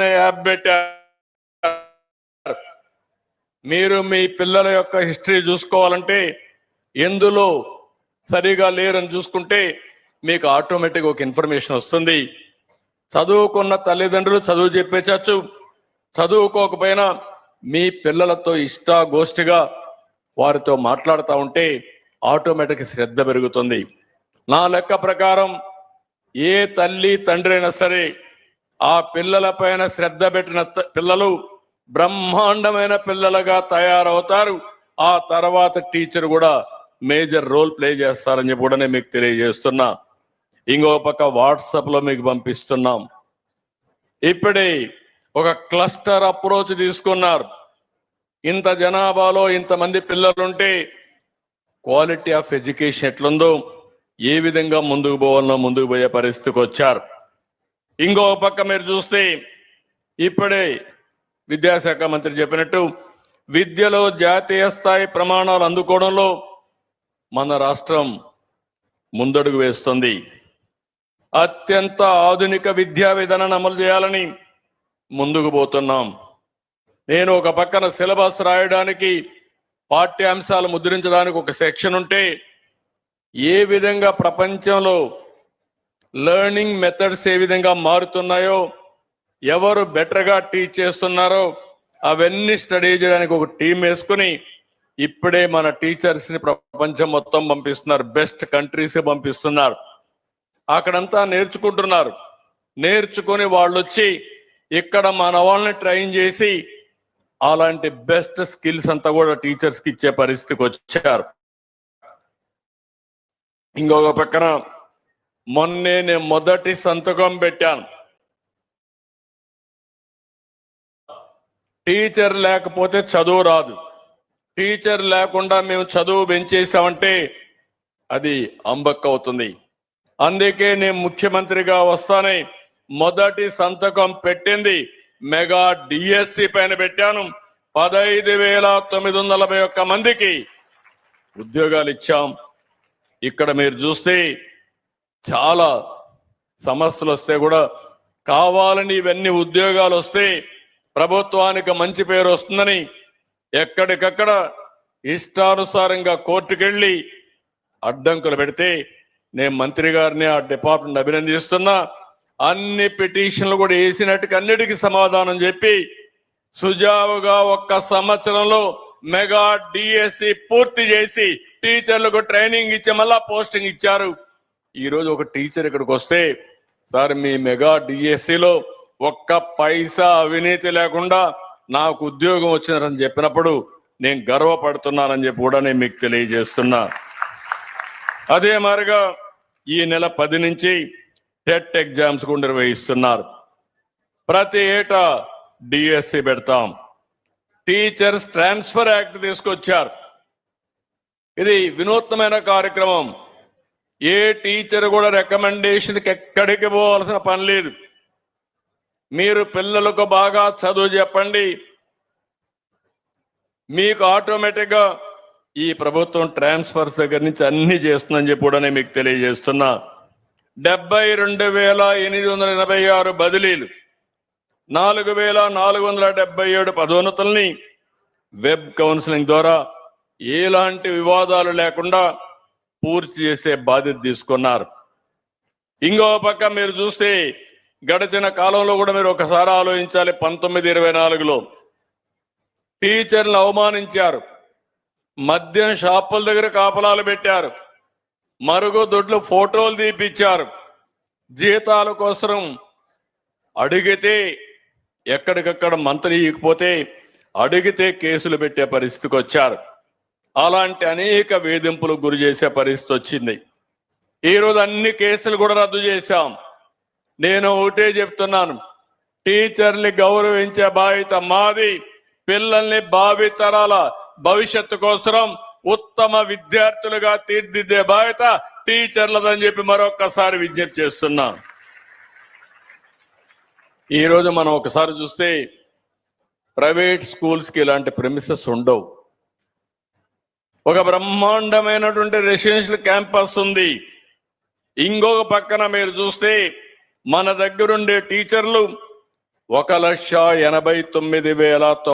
App పెట్టారు. మీరు మీ పిల్లల యొక్క హిస్టరీ చూసుకోవాలంటే ఎందులో సరిగా లేరని చూసుకుంటే మీకు ఆటోమేటిక్ ఒక ఇన్ఫర్మేషన్ వస్తుంది. చదువుకున్న తల్లిదండ్రులు చదువు చెప్పేచచ్చు, చదువుకోకపోయినా మీ పిల్లలతో ఇష్టాగోష్ఠిగా వారితో మాట్లాడుతూ ఉంటే ఆటోమేటిక్ శ్రద్ధ పెరుగుతుంది. నా లెక్క ప్రకారం ఏ తల్లి తండ్రి అయినా సరే ఆ పిల్లల పైన శ్రద్ధ పెట్టిన పిల్లలు బ్రహ్మాండమైన పిల్లలుగా తయారవుతారు. ఆ తర్వాత టీచర్ కూడా మేజర్ రోల్ ప్లే చేస్తారని చెప్పి కూడా నేను మీకు తెలియజేస్తున్నా. ఇంకో పక్క వాట్సాప్ లో మీకు పంపిస్తున్నాం. ఇప్పుడే ఒక క్లస్టర్ అప్రోచ్ తీసుకున్నారు. ఇంత జనాభాలో ఇంతమంది పిల్లలుంటే క్వాలిటీ ఆఫ్ ఎడ్యుకేషన్ ఎట్లుందో, ఏ విధంగా ముందుకు పోవాలనో ముందుకు పోయే పరిస్థితికి వచ్చారు. ఇంకో పక్క మీరు చూస్తే ఇప్పుడే విద్యాశాఖ మంత్రి చెప్పినట్టు విద్యలో జాతీయ స్థాయి ప్రమాణాలు అందుకోవడంలో మన రాష్ట్రం ముందడుగు వేస్తుంది. అత్యంత ఆధునిక విద్యా విధానాన్ని అమలు చేయాలని ముందుకు పోతున్నాం. నేను ఒక పక్కన సిలబస్ రాయడానికి, పాఠ్యాంశాలు ముద్రించడానికి ఒక సెక్షన్ ఉంటే ఏ విధంగా ప్రపంచంలో లెర్నింగ్ మెథడ్స్ ఏ విధంగా మారుతున్నాయో, ఎవరు బెటర్గా టీచ్ చేస్తున్నారో అవన్నీ స్టడీ చేయడానికి ఒక టీం వేసుకుని ఇప్పుడే మన టీచర్స్ ని ప్రపంచం మొత్తం పంపిస్తున్నారు. బెస్ట్ కంట్రీస్ పంపిస్తున్నారు. అక్కడంతా నేర్చుకుంటున్నారు. నేర్చుకుని వాళ్ళు వచ్చి ఇక్కడ మన వాళ్ళని ట్రైన్ చేసి అలాంటి బెస్ట్ స్కిల్స్ అంతా కూడా టీచర్స్ కి ఇచ్చే పరిస్థితికి వచ్చారు. ఇంకొక పక్కన మొన్నే నేను మొదటి సంతకం పెట్టాను. టీచర్ లేకపోతే చదువు రాదు. టీచర్ లేకుండా మేము చదువు పెంచేసామంటే అది అంబక్క అవుతుంది. అందుకే నేను ముఖ్యమంత్రిగా వస్తానే మొదటి సంతకం పెట్టింది మెగా డిఎస్సి పైన పెట్టాను. 15,941 మందికి ఉద్యోగాలు ఇచ్చాం. ఇక్కడ మీరు చూస్తే చాలా సమస్యలు వస్తే కూడా కావాలని ఇవన్నీ ఉద్యోగాలు వస్తే ప్రభుత్వానికి మంచి పేరు వస్తుందని ఎక్కడికక్కడ ఇష్టానుసారంగా కోర్టుకెళ్ళి అడ్డంకులు పెడితే నేను మంత్రి గారిని ఆ డిపార్ట్మెంట్ అభినందిస్తున్నా. అన్ని పిటిషన్లు కూడా వేసినట్టుగా అన్నిటికీ సమాధానం చెప్పి సుజావుగా 1 సంవత్సరంలో మెగా డిఎస్సి పూర్తి చేసి టీచర్లకు ట్రైనింగ్ ఇచ్చి మళ్ళా పోస్టింగ్ ఇచ్చారు. ఈ రోజు ఒక టీచర్ ఇక్కడికి వస్తే, సార్ మీ మెగా డిఎస్సిలో 1 పైసా అవినీతి లేకుండా నాకు ఉద్యోగం వచ్చినారని చెప్పినప్పుడు నేను గర్వపడుతున్నానని చెప్పి కూడా నేను మీకు తెలియజేస్తున్నా. అదే మాదిరిగా ఈ నెల 10 నుంచి టెట్ ఎగ్జామ్స్ కూడా నిర్వహిస్తున్నారు. ప్రతి ఏటా డిఎస్సి పెడతాం. టీచర్స్ ట్రాన్స్ఫర్ యాక్ట్ తీసుకొచ్చారు. ఇది వినూత్నమైన కార్యక్రమం. ఏ టీచర్ కూడా రికమెండేషన్కి ఎక్కడికి పోవాల్సిన పని లేదు. మీరు పిల్లలకు బాగా చదువు చెప్పండి, మీకు ఆటోమేటిక్గా ఈ ప్రభుత్వం ట్రాన్స్ఫర్స్ దగ్గర నుంచి అన్ని చేస్తుందని చెప్పి కూడా నేను మీకు తెలియజేస్తున్నా. 72,886 బదిలీలు, 4,477 పదోన్నతుల్ని వెబ్ కౌన్సిలింగ్ ద్వారా ఎలాంటి వివాదాలు లేకుండా పూర్తి చేసే బాధ్యత తీసుకున్నారు. ఇంకో పక్క మీరు చూస్తే గడిచిన కాలంలో కూడా మీరు ఒకసారి ఆలోచించాలి. 1924లో టీచర్లను అవమానించారు. మద్యం షాపుల దగ్గర కాపలాలు పెట్టారు. మరుగుదొడ్లు ఫోటోలు తీపిచ్చారు. జీతాల కోసం అడిగితే ఎక్కడికక్కడ మంత్రి ఇకపోతే అడిగితే కేసులు పెట్టే పరిస్థితికి వచ్చారు. అలాంటి అనేక వేధింపులకు గురి చేసే పరిస్థితి వచ్చింది. ఈరోజు అన్ని కేసులు కూడా రద్దు చేశాం. నేను ఒకటే చెప్తున్నాను, టీచర్ని గౌరవించే బాధ్యత మాది. పిల్లల్ని భావితరాల భవిష్యత్తు కోసం ఉత్తమ విద్యార్థులుగా తీర్చిదిద్దే బాధ్యత టీచర్లదని చెప్పి మరొకసారి విజ్ఞప్తి చేస్తున్నా. ఈరోజు మనం ఒకసారి చూస్తే ప్రైవేట్ స్కూల్స్కి ఇలాంటి ప్రెమిసెస్ ఉండవు. ఒక బ్రహ్మాండమైనటువంటి రెసిడెన్షియల్ క్యాంపస్ ఉంది. ఇంకొక పక్కన మీరు చూస్తే మన దగ్గరుండే టీచర్లు 1,89,900